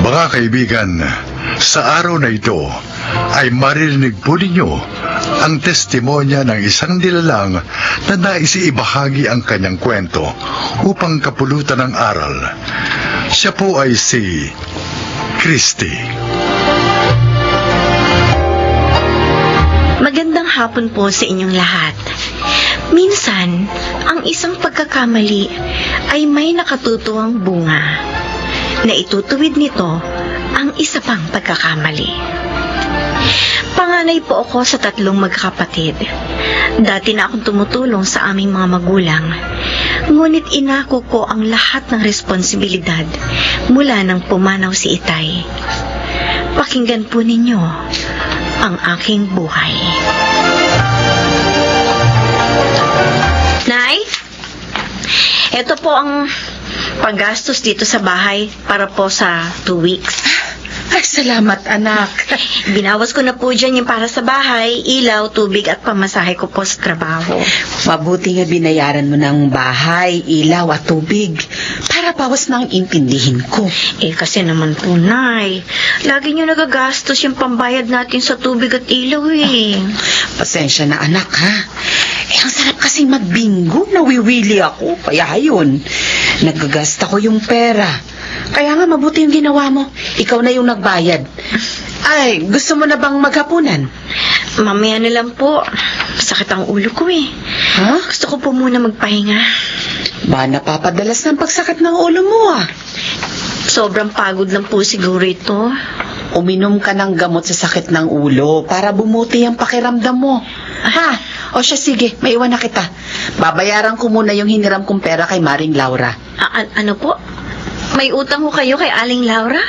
Mga kaibigan, sa araw na ito ay maririnig po ninyo ang testimonya ng isang nilalang na nais ibahagi ang kanyang kwento upang kapulutan ng aral. Siya po ay si Christy. Magandang hapon po sa inyong lahat. Minsan, ang isang pagkakamali ay may nakatutuwang bunga na itutuwid nito ang isa pang pagkakamali. Panganay po ako sa 3 magkakapatid. Dati na akong tumutulong sa aming mga magulang, ngunit inako ko ang lahat ng responsibilidad mula nang pumanaw si Itay. Pakinggan po ninyo ang aking buhay. Nay, ito po ang paggastos dito sa bahay para po sa 2 weeks. Ay, salamat, anak. Binawas ko na po dyan yung para sa bahay, ilaw, tubig at pamasahe ko po sa trabaho. Mabuti nga binayaran mo ng bahay, ilaw at tubig para bawas na ang intindihin ko. Kasi naman po, Nay, lagi nyo nagagastos yung pambayad natin sa tubig at ilaw eh. Pasensya na, anak, ha? Ang sarap kasi magbingo. Nawiwili ako. Kaya yun, naggagasta ko yung pera. Kaya nga mabuti yung ginawa mo. Ikaw na yung nagbayad. Ay, gusto mo na bang maghapunan? Mamaya na lang po. Sakit ang ulo ko eh. Ha? Gusto ko po muna magpahinga. Ba, napapadalas ng pagsakit ng ulo mo, ah. Sobrang pagod lang po siguro ito. Uminom ka ng gamot sa sakit ng ulo para bumuti ang pakiramdam mo. Ha? O siya, sige, maiwan na kita. Babayaran ko muna yung hiniram kong pera kay Maring Laura. Ano po? May utang ko kayo kay Aling Laura?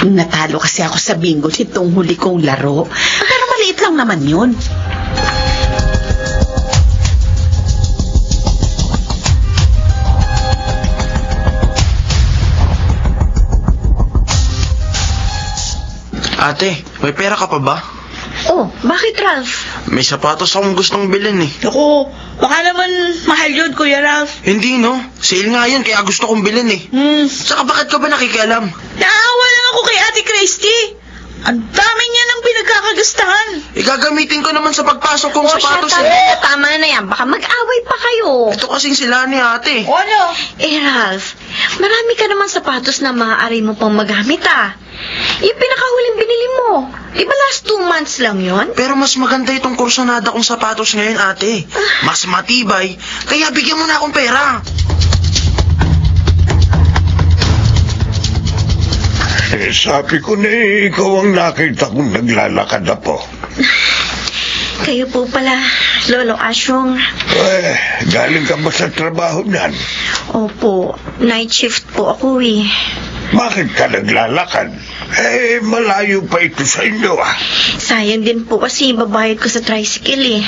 Natalo kasi ako sa bingo nitong huli kong laro. Pero maliit lang naman yun. Ate, may pera ka pa ba? Oh, bakit Ralph? May sapatos akong gustong bilhin eh. Naku, baka naman mahal yun, Kuya Ralph. Hindi no, sale nga yun kaya gusto kong bilhin eh. Saka bakit ka ba nakikialam? Naawa lang ako kay Ate Christy. Ang dami niya ng pinagkakagastahan. Igagamitin ko naman sa pagpasok kong sapatos siya, eh. tama na yan. Baka mag-away pa kayo. Ito kasing sila ni ate. O ano? Ralph, marami ka naman sapatos na maaari mo pang magamit Yung pinakahuling binili mo. Di ba last 2 months lang yon? Pero mas maganda itong kursonada kong sapatos ngayon ate. Mas matibay, kaya bigyan mo na akong pera. Sabi ko na ikaw ang nakita kong naglalakad na po. Kayo po pala, Lolo Asyong. Galing ka ba sa trabaho niyan? Opo, night shift po ako eh. Bakit ka naglalakad? Malayo pa ito sa inyo Sayang din po kasi babayad ko sa tricycle eh.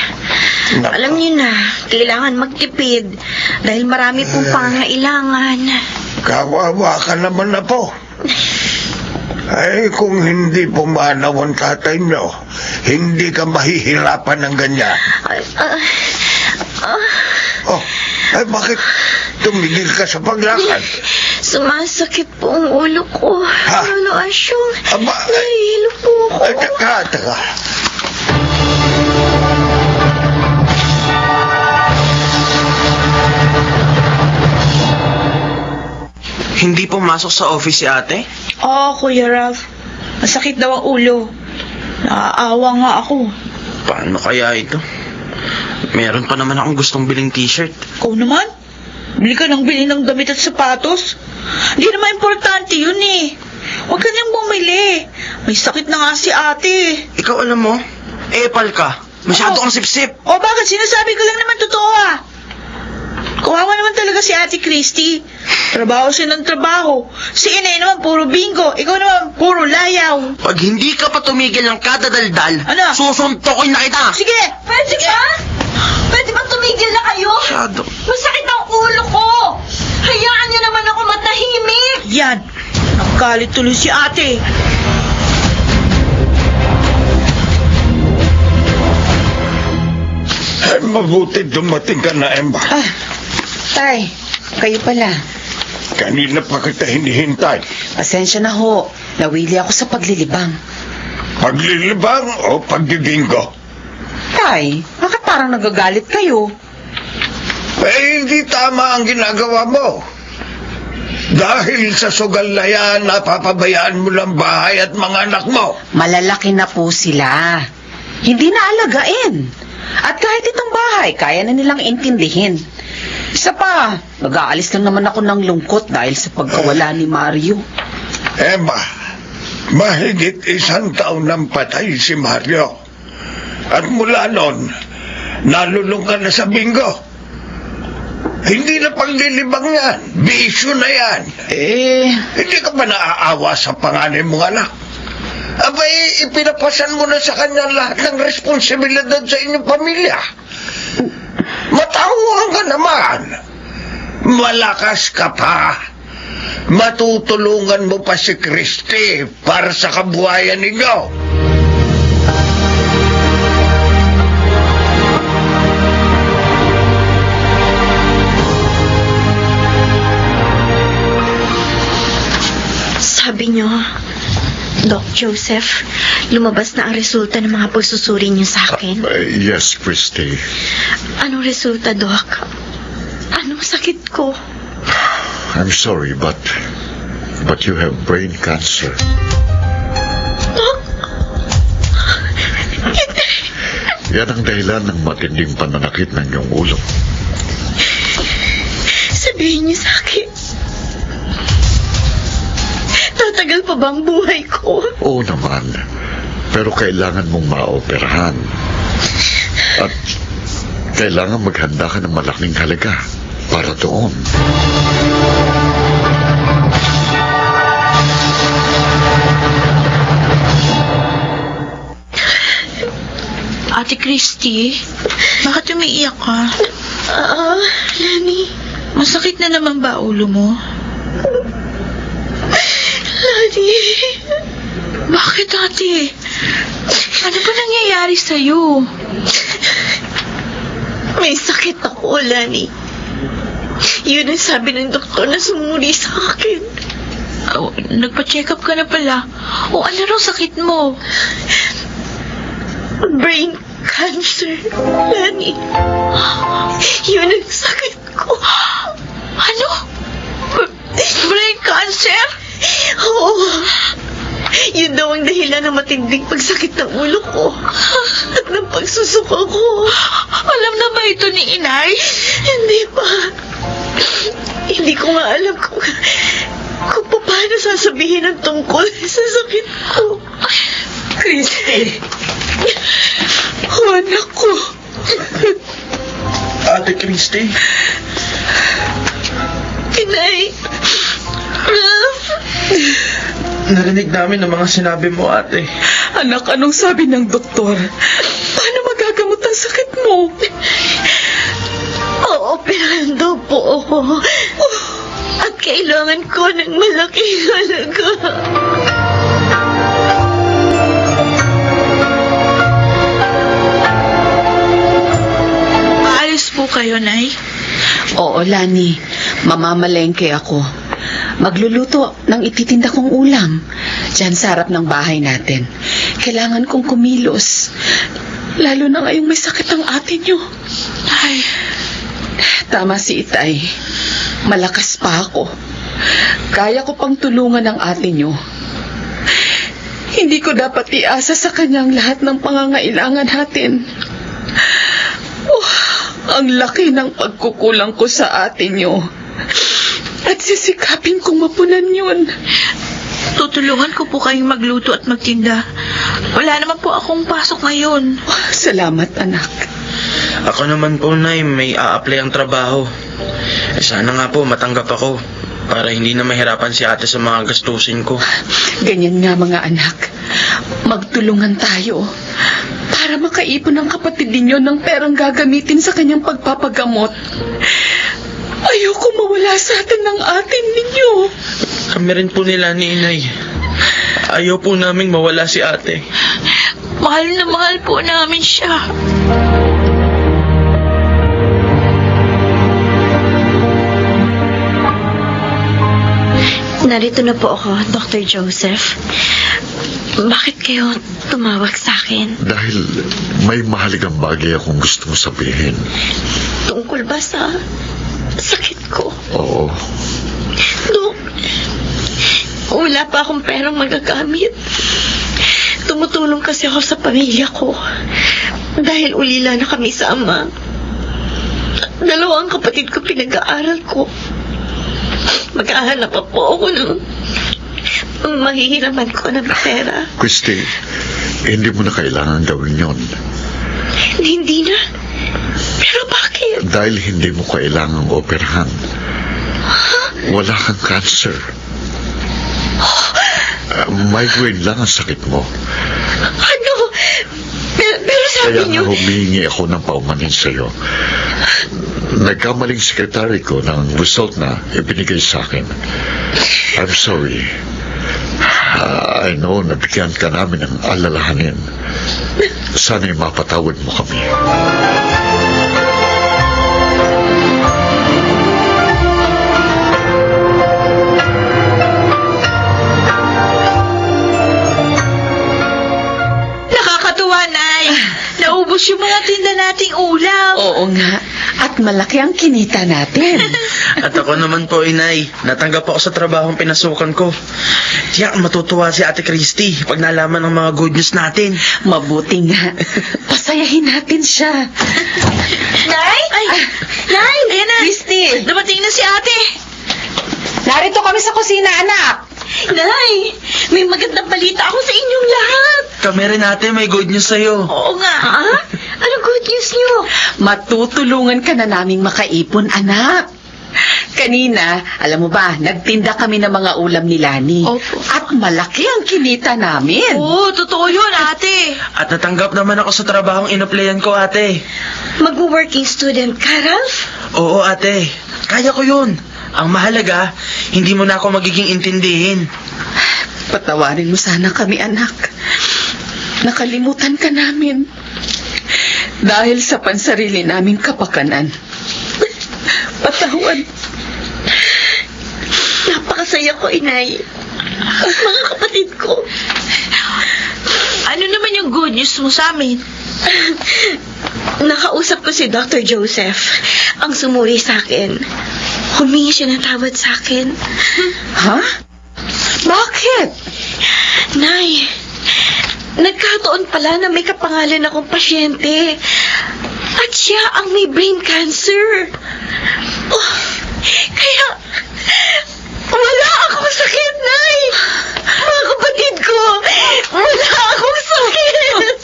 Nako. Alam niyo na, kailangan magtipid dahil marami pong pangailangan. Kawawa ka naman na po. Kung hindi pumanaw ang tatay nyo, hindi ka mahihirapan ng ganyan. Bakit tumigil ka sa paglakad? Sumasakit po ang ulo ko. Lolo Asyong, nahihilo po ako. Teka. Hindi pumasok sa office si ate? Oo, Kuya Ralph. Masakit daw ang ulo. Naaawa nga ako. Paano kaya ito? Meron pa naman akong gustong biling t-shirt. Ikaw naman? Bili ka ng bili ng damit at sapatos? Hindi naman importante yun eh. Huwag ka niyang bumili. May sakit na nga si ate. Ikaw alam mo, epal ka. Masyado kang sip-sip. O bakit? Sinasabi ko lang naman totoo Kawawa naman talaga si Ate Christy. Trabaho siya ng trabaho. Si Inay naman puro bingo. Ikaw naman puro layaw. Pag hindi ka pa tumigil ng kadadaldal, Ano? susuntokin na kita. Sige! Pwede ba? Pwede ba tumigil na kayo? Masyado. Masakit ang ulo ko. Hayaan niyo naman ako matahimik. Yan. Nagalit tuloy si ate. Ay, mabuti dumating ka na, Emma. Ah, tay, kayo pala. Kanina pa kita hinihintay. Pasensya na ho. Nawili ako sa paglilibang. Paglilibang o pagbibinggo? Tay, bakit parang nagagalit kayo? Eh, hindi tama ang ginagawa mo. Dahil sa sugal na yan, napapabayaan mo ng bahay at mga anak mo. Malalaki na po sila. Hindi na alagain. At kahit itong bahay, kaya na nilang intindihin. Isa pa, mag-aalis lang naman ako ng lungkot dahil sa pagkawala ni Mario. Emma, mahigit 1 taon nang patay si Mario. At mula noon, nalulung ka na sa bingo. Hindi na paglilibang yan. Bisyo na yan. Hindi ka ba naaawa sa panganay mong anak? Abay, ipinapasan mo na sa kanya lahat ng responsibilidad sa inyong pamilya. Matauhan ka naman. Malakas ka pa. Matutulungan mo pa si Christy para sa kabuhayan ninyo. Sabi niyo, Doc Joseph, lumabas na ang resulta ng mga pagsusuri niyo sa akin. Yes, Christy. Anong resulta, Doc? Anong sakit ko? I'm sorry, but you have brain cancer. Yan ang dahilan ng matinding pananakit ng iyong ulo. Sabihin niyo sa akin, tatagal pa ba ang buhay ko? Oo naman. Pero kailangan mong maoperahan. At kailangan maghanda ka ng malaking halaga para doon. Ate Christy, bakit umiiyak ka? Lani. Masakit na naman ba ulo mo? Lani. Bakit, ate? Ano ba nangyayari sa'yo? May sakit ako, Lani. Yun ang sabi ng doktor na sumuri sa akin. Oh, nagpa-check up ka na pala. O ano raw sakit mo? Brain cancer, Lani. Yun ang sakit ko. Ano? Brain cancer? Oo. Yun daw ang dahilan ng matinding pagsakit ng ulo ko at ng pagsusuka ko. Alam na ba ito ni Inay? Hindi pa. Hindi ko nga alam kung paano sasabihin ang tungkol sa sakit ko. Christy! Oh, anak ko. Ate Christy? Inay. Ralph. Narinig namin ang mga sinabi mo, ate. Anak, anong sabi ng doktor? Paano magagamot ang sakit mo? Ooperahan daw po ako. At kailangan ko ng malaking halaga. Aalis po kayo, Nay? Oo, Lani. Mamamalengke ako. Magluluto ng ititinda kong ulam diyan sa harap ng bahay natin. Kailangan kong kumilos. Lalo na ngayong may sakit ang ate nyo. Ay, Tama si Itay. Malakas pa ako. Kaya ko pang tulungan ang ate nyo. Hindi ko dapat iasa sa kanyang lahat ng pangangailangan natin. Ang laki ng pagkukulang ko sa ate nyo. At sisikapin kong mapunan yun. tutulungan ko po kayong magluto at magtinda. Wala naman po akong pasok ngayon. Salamat, anak. Ako naman po, Nay, may a-apply ang trabaho. Sana nga po matanggap ako para hindi na mahirapan si ate sa mga gastusin ko. Ganyan nga, mga anak. Magtulungan tayo para makaipon ang kapatid ninyo ng perang gagamitin sa kanyang pagpapagamot. Ayoko mawala sa atin ng atin ninyo. Kami rin po nila ni Inay. Ayaw po naming mawala si ate. Mahal na mahal po namin siya. Narito na po ako, Dr. Joseph. Bakit kayo tumawag sa akin? Dahil may mahalagang bagay akong gusto mo sabihin. Tungkol ba sa sakit ko? Oo. Dok, wala pa akong perang magagamit. Tumutulong kasi ako sa pamilya ko. Dahil ulila na kami sa ama. Dalawang kapatid ko pinag-aaral ko. Mag-aaral pa po ako ng mahihiraman ko ng pera. Christy, hindi mo na kailangan gawin yon. Hindi na. Pero bakit? Dahil hindi mo kailangang operahan. Wala kang cancer. Migraine lang ang sakit mo. Ano? Pero sabi Kaya niyo... nga humingi ako ng paumanin sa'yo. Nagkamaling sekretary ko ng result na ibinigay sa akin. I'm sorry. I know nabigyan ka namin ng alalahanin. Sana'y mapatawad mo kami. Nakakatuwa, Nay. Naubos yung mga tinda nating ulam. Oo nga. At malaki ang kinita natin. At ako naman po, Inay. Natanggap ako sa trabahong pinasukan ko. Tiyak, matutuwa si Ate Christy pag nalaman ng mga good news natin. Mabuti nga. Pasayahin natin siya. Nay? Nay! Ayan na. Christy! Dumating na si ate. Narito kami sa kusina, anak. Nay, may magandang balita ako sa inyong lahat. Kami rin, Ate, may good news sa'yo. Oo nga. Ha? Anong good news niyo? Matutulungan ka na naming makaipon, anak. Kanina, alam mo ba, nagtinda kami ng mga ulam ni Lani. Opo. At malaki ang kinita namin. Oo, totoo yun, ate. At natanggap naman ako sa trabahong inaplayan ko, Ate. Mag-working student ka, Ralph? Oo, Ate. Kaya ko yun. Ang mahalaga, hindi mo na ako magiging intindihin. Patawarin mo sana kami, anak. Nakalimutan ka namin. Dahil sa pansarili naming kapakanan. Patawad. Napakasaya ko, Inay. At mga kapatid ko. Ano naman yung good news mo sa amin? Nakausap ko si Dr. Joseph. Ang sumuri sa akin. Humingi siya ng tawad sa akin. Ha? Bakit? Nay, nagkataon pala na may kapangalan akong pasyente. At siya ang may brain cancer. Oh, kaya, wala akong sakit, Nay. Mga kapatid ko, wala akong sakit.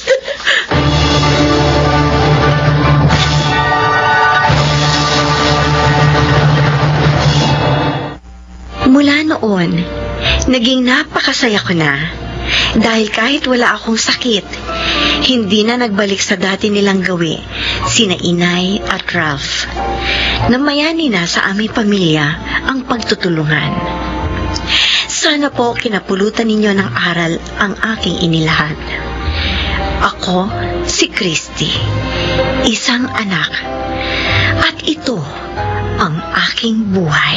Mula noon, naging napakasaya ko na. Dahil kahit wala akong sakit, hindi na nagbalik sa dati nilang gawi sina Inay at Ralph. Namayani na sa aming pamilya ang pagtutulungan. Sana po kinapulutan ninyo ng aral ang aking inilahad. Ako, si Christy, isang anak, at ito ang aking buhay.